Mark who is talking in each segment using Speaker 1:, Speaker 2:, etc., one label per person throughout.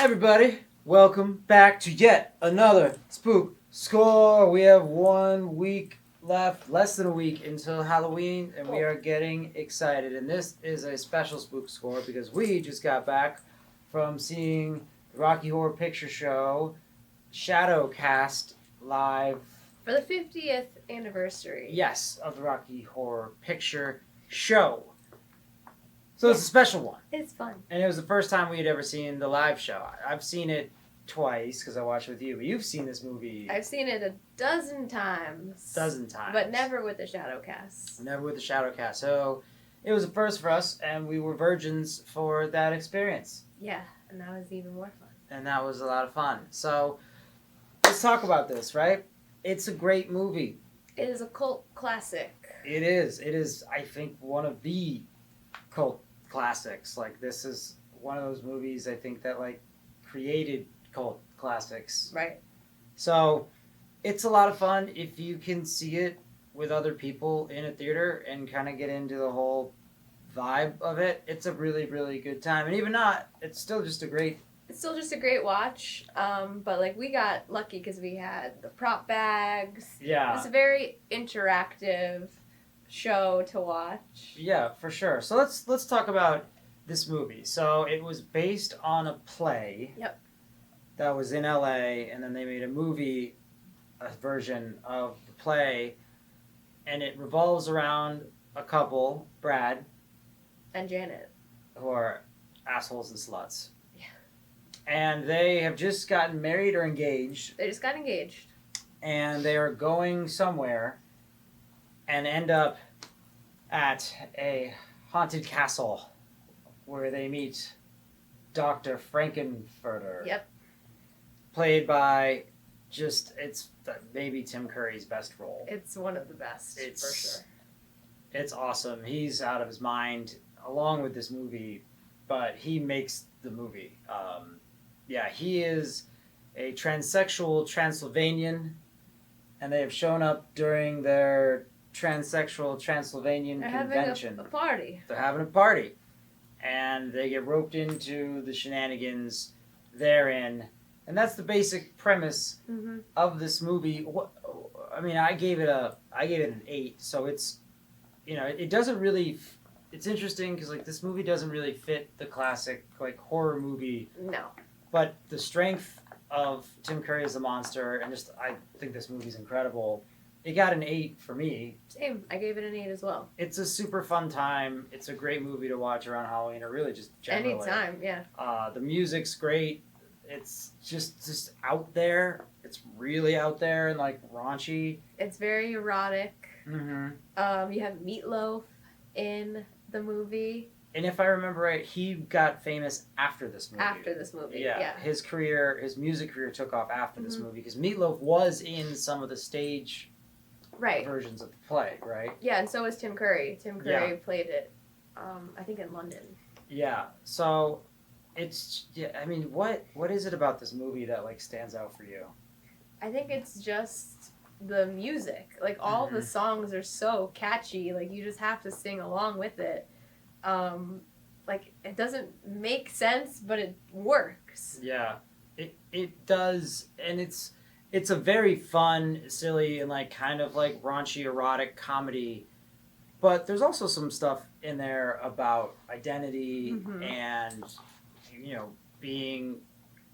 Speaker 1: everybody, welcome back to yet another Spook Score. We have 1 week left, less than a week until Halloween, and we are getting excited. And this is a special Spook Score because we just got back from seeing the Rocky Horror Picture Show Shadowcast live.
Speaker 2: For the 50th anniversary.
Speaker 1: Yes, of the Rocky Horror Picture Show. So it's a special one.
Speaker 2: It's fun.
Speaker 1: And it was the first time we had ever seen the live show. I've seen it twice because I watched it with you. But you've seen this movie.
Speaker 2: I've seen it a dozen times. But never with the Shadowcast.
Speaker 1: Never with the Shadowcast. So it was a first for us, and we were virgins for that experience.
Speaker 2: Yeah, and that was even more fun.
Speaker 1: And that was a lot of fun. So let's talk about this, right? It's a great movie.
Speaker 2: It is a cult classic.
Speaker 1: It is. It is, I think, one of the cult classics. Like, this is one of those movies I think that created cult classics.
Speaker 2: Right.
Speaker 1: So it's a lot of fun if you can see it with other people in a theater and kind of get into the whole vibe of it. It's a really, really good time. And even not, it's still just a great
Speaker 2: watch. But we got lucky because we had the prop bags.
Speaker 1: Yeah.
Speaker 2: It's a very interactive show to watch.
Speaker 1: Yeah, for sure. So let's talk about this movie. So it was based on a play.
Speaker 2: Yep.
Speaker 1: That was in LA, and then they made a version of the play, and it revolves around a couple, Brad
Speaker 2: and Janet,
Speaker 1: who are assholes and sluts.
Speaker 2: Yeah.
Speaker 1: And they have just gotten married or engaged.
Speaker 2: They just got engaged.
Speaker 1: And they are going somewhere and end up at a haunted castle where they meet Dr. Frankenfurter.
Speaker 2: Yep.
Speaker 1: Played by it's maybe Tim Curry's best role.
Speaker 2: It's one of the best, for sure.
Speaker 1: It's awesome. He's out of his mind along with this movie, but he makes the movie. He is a transsexual Transylvanian, and they have shown up during their transsexual Transylvanian convention.
Speaker 2: Having a party.
Speaker 1: They're having a party, and they get roped into the shenanigans therein, and that's the basic premise of this movie. I gave it an 8. So it's, it doesn't really. It's interesting because this movie doesn't really fit the classic horror movie.
Speaker 2: No.
Speaker 1: But the strength of Tim Curry as the monster, and I think this movie's incredible. It got an 8 for me.
Speaker 2: Same. I gave it an 8 as well.
Speaker 1: It's a super fun time. It's a great movie to watch around Halloween, or really just generally.
Speaker 2: Anytime, yeah.
Speaker 1: The music's great. It's just out there. It's really out there and raunchy.
Speaker 2: It's very erotic.
Speaker 1: Mm-hmm.
Speaker 2: You have Meatloaf in the movie.
Speaker 1: And if I remember right, he got famous after this movie. Yeah. His music career took off after this movie because Meatloaf was in some of the stage versions of the play, right?
Speaker 2: Yeah, and so was Tim Curry. Tim Curry played it, I think in London.
Speaker 1: Yeah, so what is it about this movie that stands out for you?
Speaker 2: I think it's just the music. All the songs are so catchy, you just have to sing along with it. It doesn't make sense, but it works.
Speaker 1: Yeah, it does, and it's a very fun, silly, and raunchy, erotic comedy. But there's also some stuff in there about identity and, being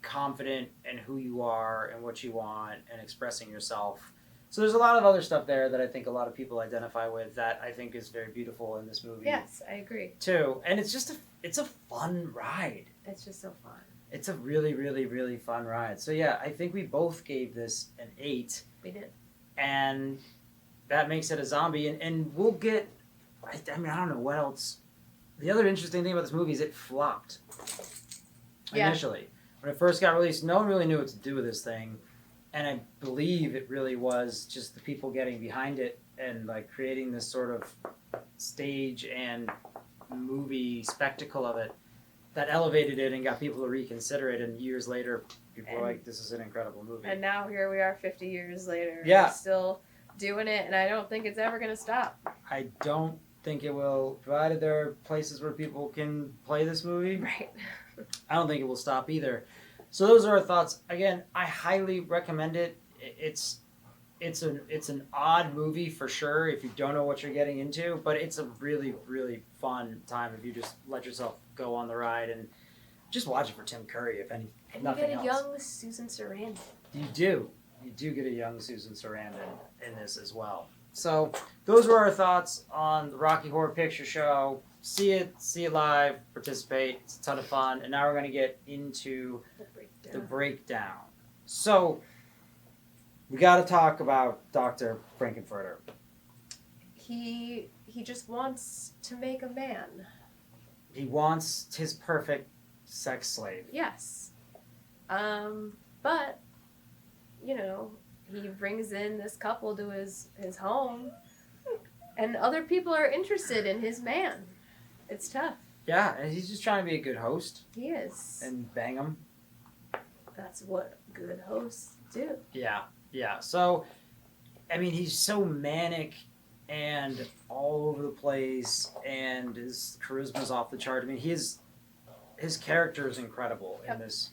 Speaker 1: confident in who you are and what you want and expressing yourself. So there's a lot of other stuff there that I think a lot of people identify with that I think is very beautiful in this movie.
Speaker 2: Yes, I agree.
Speaker 1: Too. And it's a fun ride.
Speaker 2: It's just so fun.
Speaker 1: It's a really, really, really fun ride. So yeah, I think we both gave this an 8.
Speaker 2: We did.
Speaker 1: And that makes it a zombie. And we'll get, I don't know what else. The other interesting thing about this movie is it flopped.
Speaker 2: Yeah.
Speaker 1: Initially. When it first got released, no one really knew what to do with this thing. And I believe it really was just the people getting behind it and creating this sort of stage and movie spectacle of it that elevated it and got people to reconsider it. And years later, people were like, this is an incredible movie.
Speaker 2: And now here we are 50 years later.
Speaker 1: Yeah.
Speaker 2: We're still doing it, and I don't think it's ever going to stop.
Speaker 1: I don't think it will, provided there are places where people can play this movie.
Speaker 2: Right.
Speaker 1: I don't think it will stop either. So those are our thoughts. Again, I highly recommend it. It's an odd movie for sure if you don't know what you're getting into, but it's a really really fun time if you just let yourself go on the ride and just watch it for Tim Curry, if any
Speaker 2: And
Speaker 1: nothing
Speaker 2: you get a
Speaker 1: else.
Speaker 2: young Susan Sarandon.
Speaker 1: You do get a young Susan Sarandon in this as well. So those were our thoughts on the Rocky Horror Picture Show. See it live, participate. It's a ton of fun. And now we're going to get into the breakdown. So we got to talk about Dr. Frankenfurter.
Speaker 2: He just wants to make a man.
Speaker 1: He wants his perfect sex slave.
Speaker 2: Yes. But, you know, he brings in this couple to his home, and other people are interested in his man. It's tough.
Speaker 1: Yeah, and he's just trying to be a good host.
Speaker 2: He is.
Speaker 1: And bang them.
Speaker 2: That's what good hosts do.
Speaker 1: Yeah. So, I mean, he's so manic and all over the place, and his charisma's off the chart. I mean, his character is incredible in this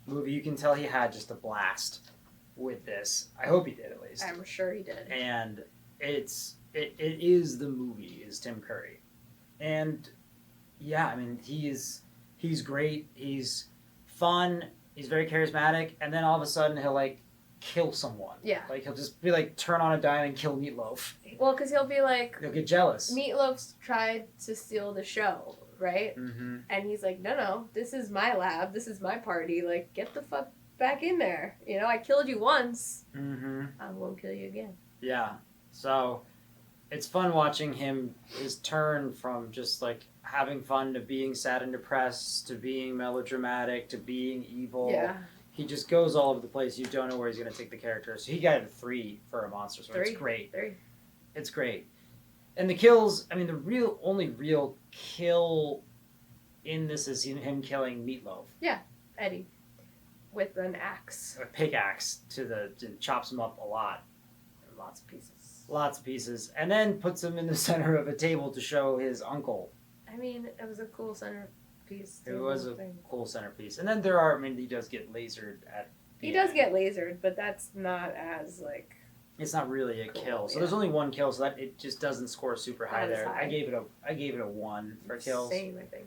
Speaker 1: movie. You can tell he had just a blast with this. I hope he did, at least.
Speaker 2: I'm sure he did.
Speaker 1: And it is the movie, is Tim Curry. And yeah, I mean, he's great. He's fun. He's very charismatic. And then all of a sudden he'll like kill someone.
Speaker 2: Yeah.
Speaker 1: Like he'll just be like turn on a dime and kill Meatloaf.
Speaker 2: Well, because he'll be like,
Speaker 1: He'll get jealous.
Speaker 2: Meatloaf's tried to steal the show, right?
Speaker 1: Mm-hmm.
Speaker 2: And he's like, no, this is my lab. This is my party. Like, get the fuck back in there. You know, I killed you once.
Speaker 1: Mm-hmm.
Speaker 2: I won't kill you again.
Speaker 1: Yeah. So it's fun watching his turn from just like having fun to being sad and depressed to being melodramatic to being evil.
Speaker 2: Yeah.
Speaker 1: He just goes all over the place. You don't know where he's going to take the character. So he got a 3 for a monster. So it's great.
Speaker 2: 3.
Speaker 1: It's great. And the kills, I mean, the only real kill in this is him killing Meatloaf.
Speaker 2: Yeah, Eddie. With an axe.
Speaker 1: A pickaxe chops him up a lot.
Speaker 2: Lots of pieces.
Speaker 1: Lots of pieces. And then puts him in the center of a table to show his uncle.
Speaker 2: I mean, it was a cool centerpiece.
Speaker 1: It was a
Speaker 2: thing.
Speaker 1: cool centerpiece. And then he does get lasered at the
Speaker 2: He does
Speaker 1: end.
Speaker 2: get lasered, but that's not as, like...
Speaker 1: It's not really a
Speaker 2: Cool,
Speaker 1: kill. So
Speaker 2: yeah.
Speaker 1: there's only one kill, so that it just doesn't score super high
Speaker 2: Not as
Speaker 1: there.
Speaker 2: high.
Speaker 1: I gave it a 1 for kills.
Speaker 2: Same, I think.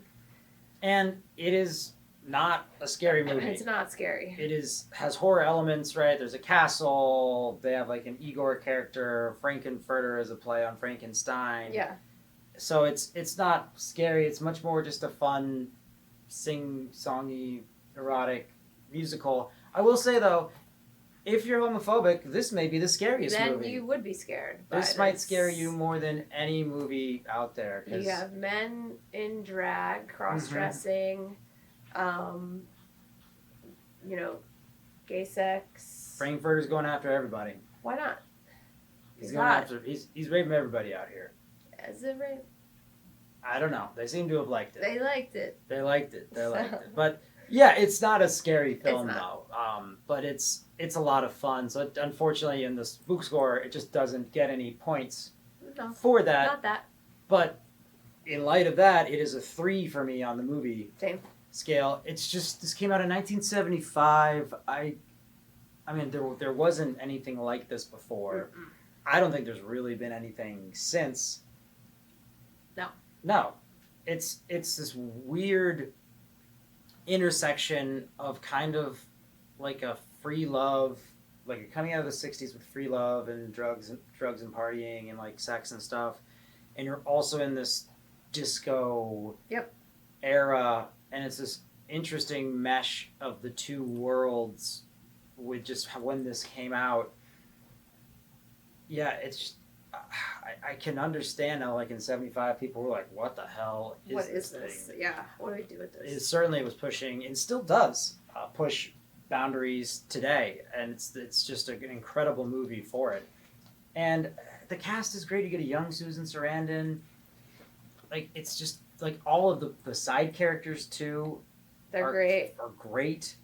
Speaker 1: And it is not a scary movie.
Speaker 2: It's not scary.
Speaker 1: It has horror elements, right? There's a castle. They have like an Igor character. Frankenfurter is a play on Frankenstein.
Speaker 2: Yeah.
Speaker 1: So it's not scary. It's much more just a fun, sing-songy, erotic musical. I will say though, if you're homophobic, this may be the scariest movie.
Speaker 2: Then you would be scared. By
Speaker 1: This might scare you more than any movie out there.
Speaker 2: You have men in drag, cross-dressing, you know, gay sex.
Speaker 1: Frankfurter's going after everybody.
Speaker 2: Why not?
Speaker 1: He's going after. He's raping everybody out here.
Speaker 2: Is it right?
Speaker 1: I don't know. They seem to have liked it.
Speaker 2: They liked it.
Speaker 1: They liked it. But yeah, it's not a scary film
Speaker 2: not.
Speaker 1: though. But it's a lot of fun. So unfortunately, in the Spook Score, it just doesn't get any points
Speaker 2: No,
Speaker 1: for that.
Speaker 2: not that.
Speaker 1: But in light of that, it is a 3 for me on the movie
Speaker 2: Same.
Speaker 1: scale. It's just this came out in 1975. I mean, there wasn't anything like this before.
Speaker 2: Mm-mm.
Speaker 1: I don't think there's really been anything since. No. It's this weird intersection of kind of like a free love, like coming out of the 60s with free love and drugs and partying and like sex and stuff. And you're also in this disco era, and it's this interesting mesh of the two worlds with just when this came out. Yeah, it's I can understand how like in 75 people were like, what the hell is this thing?
Speaker 2: Yeah, what do we do with this?
Speaker 1: It certainly was pushing and still does push boundaries today, and it's just an incredible movie for it. And the cast is great. You get a young Susan Sarandon. Like it's just like all of the side characters too.
Speaker 2: They're great.
Speaker 1: Are great.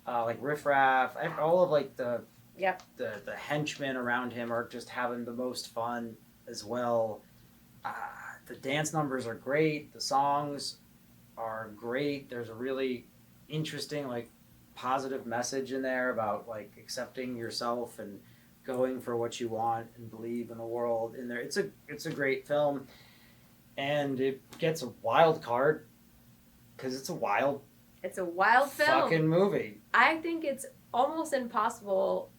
Speaker 1: Like Riff Raff, all of like the henchmen around him are just having the most fun as well. The dance numbers are great. The songs are great. There's a really interesting like positive message in there about like accepting yourself and going for what you want and believe in the world in there. It's a great film, and it gets a wild card because it's a wild
Speaker 2: film.
Speaker 1: fucking movie.
Speaker 2: I think it's almost impossible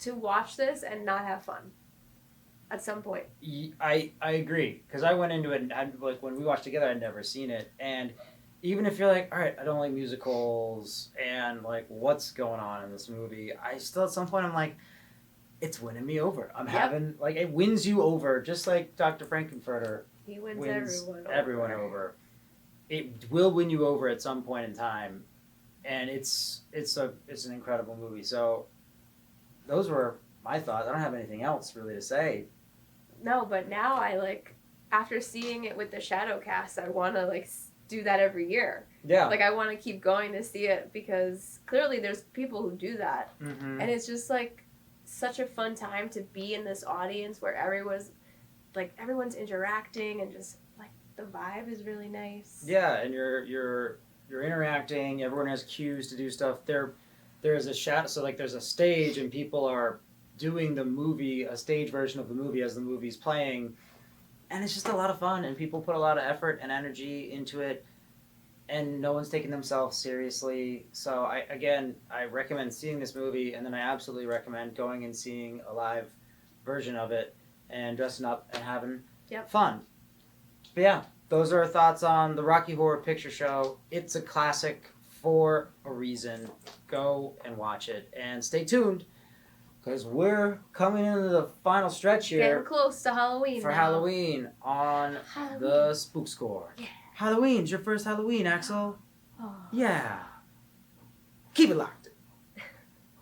Speaker 2: to watch this and not have fun at some point.
Speaker 1: I agree, because I went into it and like when we watched together, I'd never seen it, and even if you're like, all right, I don't like musicals and like what's going on in this movie, I still at some point I'm like, it's winning me over. I'm having like it wins you over, just like Dr. Frankenfurter.
Speaker 2: He wins
Speaker 1: everyone over. It will win you over at some point in time, and it's an incredible movie. So those were my thoughts. I don't have anything else really to say.
Speaker 2: No, but now I like, after seeing it with the Shadowcast, I want to like do that every year.
Speaker 1: Yeah.
Speaker 2: Like I want to keep going to see it because clearly there's people who do that, and it's just like such a fun time to be in this audience where everyone's interacting and just like the vibe is really nice.
Speaker 1: Yeah, and you're interacting. Everyone has cues to do stuff. There's a shadow, so like there's a stage and people are doing the movie, a stage version of the movie as the movie's playing, and it's just a lot of fun, and people put a lot of effort and energy into it, and no one's taking themselves seriously. So I recommend seeing this movie, and then I absolutely recommend going and seeing a live version of it and dressing up and having fun. But yeah, those are our thoughts on the Rocky Horror Picture Show. It's a classic for a reason. Go and watch it, and stay tuned, because we're coming into the final stretch here.
Speaker 2: Getting close to Halloween.
Speaker 1: For Halloween on the Spook Score.
Speaker 2: Yeah.
Speaker 1: Halloween's your first Halloween, Axel.
Speaker 2: Oh.
Speaker 1: Yeah. Keep it locked.